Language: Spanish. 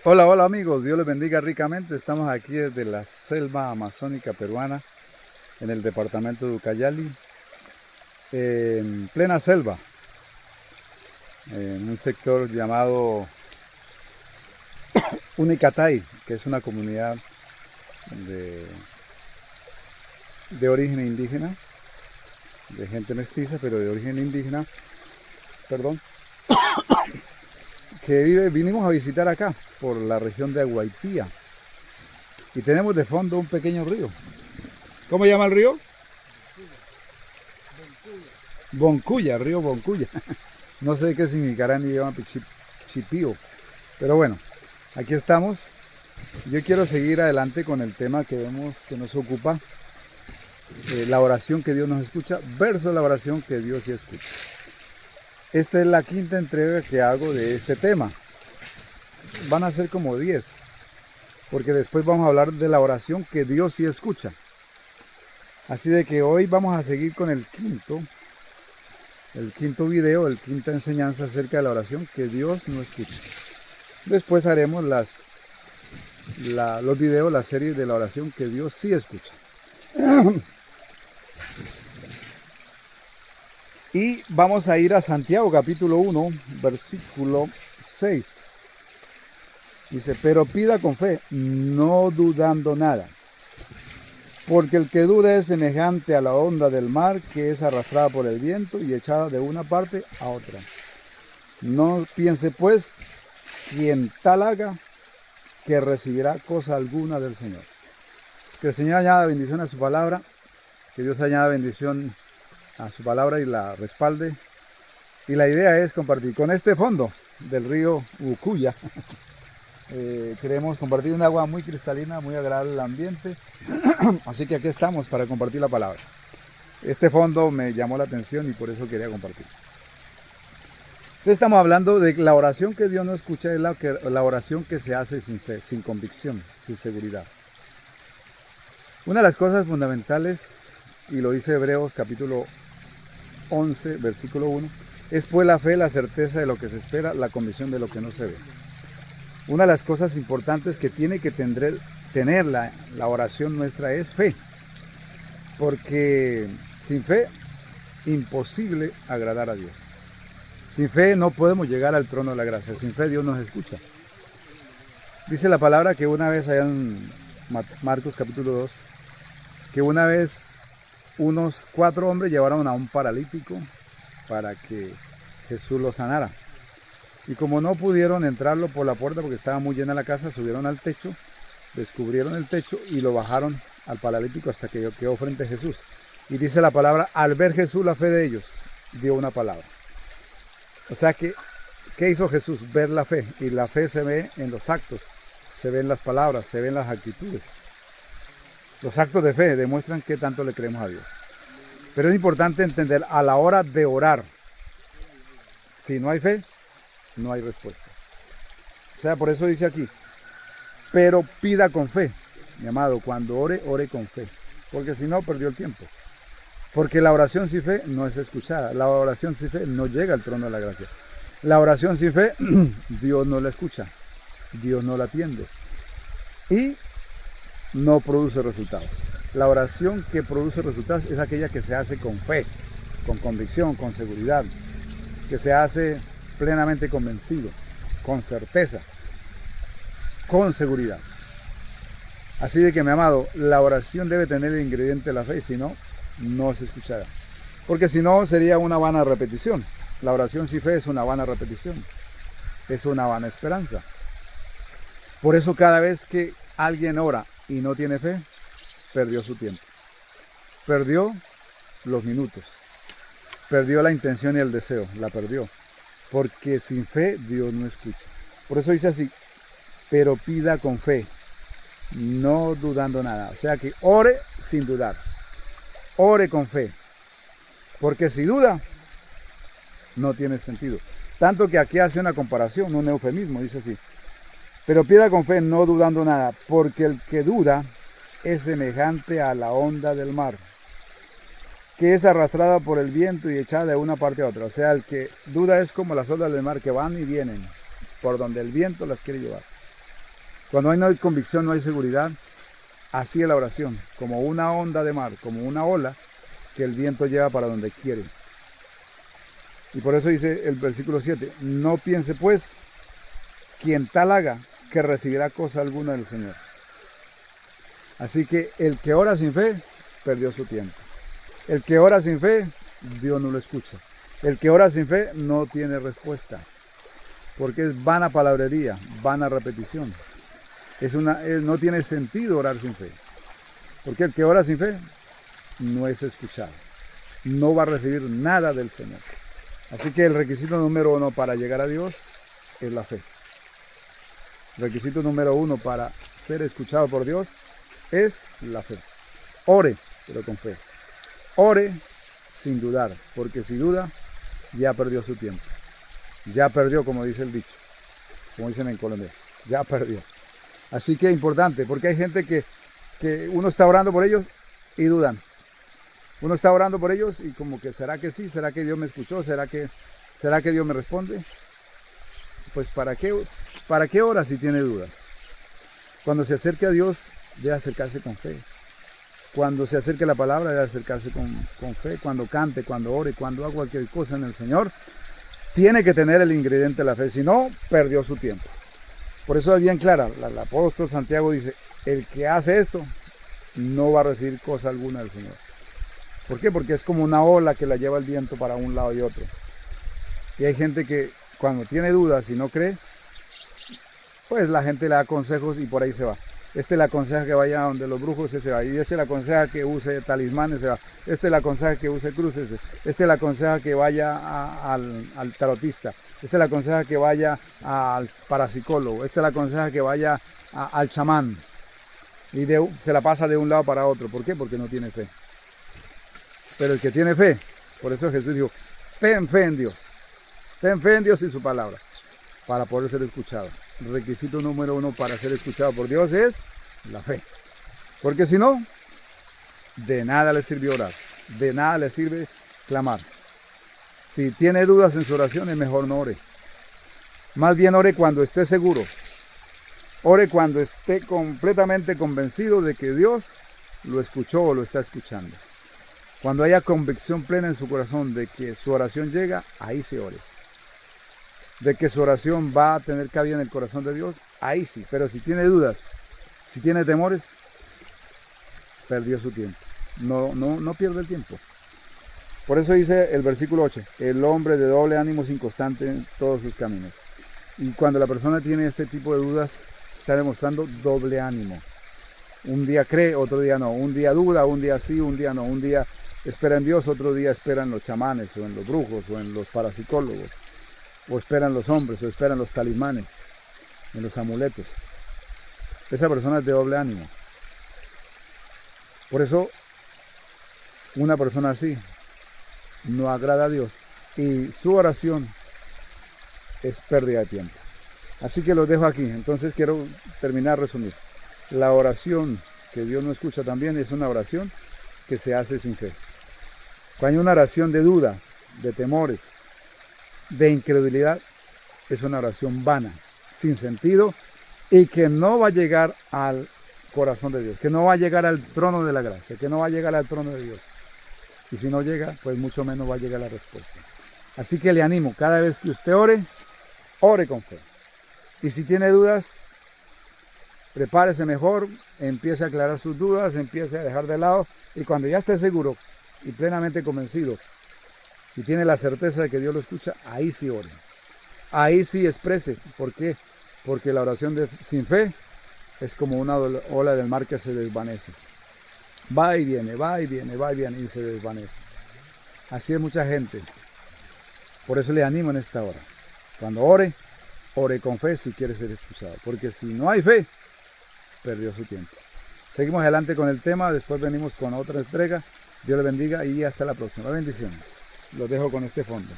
Hola, hola amigos, Dios les bendiga ricamente. Estamos aquí desde la selva amazónica peruana, en el departamento de Ucayali, en plena selva, en un sector llamado Unicatay, que es una comunidad de, de origen indígena, de gente mestiza, pero de origen indígena, perdón, vinimos a visitar acá, por la región de Aguaitía, y tenemos de fondo un pequeño río. ¿Cómo se llama el río? Boncuya, río Boncuya. No sé qué significará ni llama chipío. Pero bueno, aquí estamos. Yo quiero seguir adelante con el tema que vemos que nos ocupa. La oración que Dios nos escucha versus la oración que Dios sí escucha. Esta es la quinta entrega que hago de este tema. Van a ser como 10. Porque después vamos a hablar de la oración que Dios sí escucha. Así de que hoy vamos a seguir con el quinto video, el quinta enseñanza acerca de la oración que Dios no escucha. Después haremos los videos, la serie de la oración que Dios sí escucha. Y vamos a ir a Santiago capítulo 1, versículo 6. Dice, pero pida con fe, no dudando nada. Porque el que duda es semejante a la onda del mar que es arrastrada por el viento y echada de una parte a otra. No piense pues quien tal haga que recibirá cosa alguna del Señor. Que el Señor añada bendición a su palabra, que Dios añada bendición a su palabra y la respalde. Y la idea es compartir con este fondo del río Ucuya. Queremos compartir un agua muy cristalina, muy agradable al ambiente. Así que aquí estamos para compartir la palabra. Este fondo me llamó la atención y por eso quería compartir. Entonces estamos hablando de la oración que Dios no escucha, es la oración que se hace sin fe, sin convicción, sin seguridad. Una de las cosas fundamentales, y lo dice Hebreos capítulo 11, versículo 1, es pues la fe, la certeza de lo que se espera, la convicción de lo que no se ve. Una de las cosas importantes que tiene que tener la oración nuestra es fe, porque sin fe, imposible agradar a Dios. Sin fe no podemos llegar al trono de la gracia, sin fe Dios nos escucha. Dice la palabra que una vez allá en Marcos capítulo 2, que una vez unos 4 hombres llevaron a un paralítico para que Jesús lo sanara. Y como no pudieron entrarlo por la puerta porque estaba muy llena la casa, subieron al techo, descubrieron el techo y lo bajaron al paralítico hasta que quedó frente a Jesús. Y dice la palabra, al ver Jesús la fe de ellos, dio una palabra. O sea que, ¿qué hizo Jesús? Ver la fe. Y la fe se ve en los actos, se ve en las palabras, se ve en las actitudes. Los actos de fe demuestran qué tanto le creemos a Dios. Pero es importante entender, a la hora de orar, si no hay fe, no hay respuesta. O sea, por eso dice aquí, pero pida con fe. Mi amado, cuando ore, ore con fe. Porque si no, perdió el tiempo. Porque la oración sin fe no es escuchada. La oración sin fe no llega al trono de la gracia. La oración sin fe, Dios no la escucha. Dios no la atiende. Y no produce resultados. La oración que produce resultados es aquella que se hace con fe, con convicción, con seguridad. Que se hace plenamente convencido, con certeza, con seguridad. Así de que, mi amado, la oración debe tener el ingrediente de la fe, si no, no se escuchará. Porque si no, sería una vana repetición. La oración sin fe es una vana repetición, es una vana esperanza. Por eso cada vez que alguien ora y no tiene fe, perdió su tiempo. Perdió los minutos. Perdió la intención y el deseo, la perdió. Porque sin fe Dios no escucha. Por eso dice así, pero pida con fe, no dudando nada. O sea que ore sin dudar. Ore con fe. Porque si duda, no tiene sentido. Tanto que aquí hace una comparación, un eufemismo, dice así. Pero pida con fe, no dudando nada. Porque el que duda es semejante a la onda del mar, que es arrastrada por el viento y echada de una parte a otra. O sea, el que duda es como las olas del mar que van y vienen, por donde el viento las quiere llevar. Cuando no hay convicción, no hay seguridad. Así es la oración, como una onda de mar, como una ola que el viento lleva para donde quiere. Y por eso dice el versículo 7, no piense pues quien tal haga que recibirá cosa alguna del Señor. Así que el que ora sin fe, perdió su tiempo. El que ora sin fe, Dios no lo escucha. El que ora sin fe no tiene respuesta, porque es vana palabrería, vana repetición. No tiene sentido orar sin fe, porque el que ora sin fe no es escuchado, no va a recibir nada del Señor. Así que el requisito número 1 para llegar a Dios es la fe. El requisito número 1 para ser escuchado por Dios es la fe. Ore, pero con fe. Ore sin dudar, porque si duda, ya perdió su tiempo. Ya perdió, como dice el dicho, como dicen en Colombia, ya perdió. Así que es importante, porque hay gente que uno está orando por ellos y dudan. Uno está orando por ellos y como que, ¿será que sí? ¿Será que Dios me escuchó? ¿Será que Dios me responde? Pues ¿para qué ora si tiene dudas? Cuando se acerque a Dios, debe acercarse con fe. Cuando se acerque a la palabra, debe acercarse con fe. Cuando cante, cuando ore, cuando haga cualquier cosa en el Señor, tiene que tener el ingrediente de la fe. Si no, perdió su tiempo. Por eso es bien clara. El apóstol Santiago dice, el que hace esto no va a recibir cosa alguna del Señor. ¿Por qué? Porque es como una ola que la lleva el viento para un lado y otro. Y hay gente que cuando tiene dudas y no cree, pues la gente le da consejos y por ahí se va. Este le aconseja que vaya donde los brujos, ese se va. Y este le aconseja que use talismanes, se va. Este le aconseja que use cruces. Este le aconseja que vaya al tarotista. Este le aconseja que vaya al parapsicólogo. Este le aconseja que vaya al chamán. Y se la pasa de un lado para otro. ¿Por qué? Porque no tiene fe. Pero el que tiene fe, por eso Jesús dijo, ten fe en Dios. Ten fe en Dios y su palabra, para poder ser escuchado. El requisito número 1 para ser escuchado por Dios es la fe. Porque si no, de nada le sirve orar, de nada le sirve clamar. Si tiene dudas en su oración, es mejor no ore. Más bien ore cuando esté seguro. Ore cuando esté completamente convencido de que Dios lo escuchó o lo está escuchando. Cuando haya convicción plena en su corazón de que su oración llega, ahí se ore. De que su oración va a tener cabida en el corazón de Dios, ahí sí. Pero si tiene dudas, si tiene temores, perdió su tiempo. No pierde el tiempo. Por eso dice el versículo 8, el hombre de doble ánimo es inconstante en todos sus caminos. Y cuando la persona tiene ese tipo de dudas, está demostrando doble ánimo. Un día cree, otro día no. Un día duda, un día sí, un día no. Un día espera en Dios, otro día espera en los chamanes, o en los brujos, o en los parapsicólogos, o espera en los hombres, o espera en los talismanes, en los amuletos. Esa persona es de doble ánimo. Por eso, una persona así no agrada a Dios y su oración es pérdida de tiempo. Así que los dejo aquí. Entonces quiero terminar, resumir. La oración que Dios no escucha también es una oración que se hace sin fe. Cuando hay una oración de duda, de temores, de incredulidad, es una oración vana, sin sentido y que no va a llegar al corazón de Dios, que no va a llegar al trono de la gracia, que no va a llegar al trono de Dios. Y si no llega, pues mucho menos va a llegar la respuesta. Así que le animo, cada vez que usted ore, ore con fe. Y si tiene dudas, prepárese mejor, empiece a aclarar sus dudas, empiece a dejar de lado y cuando ya esté seguro y plenamente convencido y tiene la certeza de que Dios lo escucha, ahí sí ore. Ahí sí exprese. ¿Por qué? Porque la oración sin fe es como una ola del mar que se desvanece. Va y viene, va y viene, va y viene y se desvanece. Así es mucha gente. Por eso le animo en esta hora. Cuando ore, ore con fe si quiere ser escuchado. Porque si no hay fe, perdió su tiempo. Seguimos adelante con el tema. Después venimos con otra entrega. Dios le bendiga y hasta la próxima. Bendiciones. Los dejo con este fondo.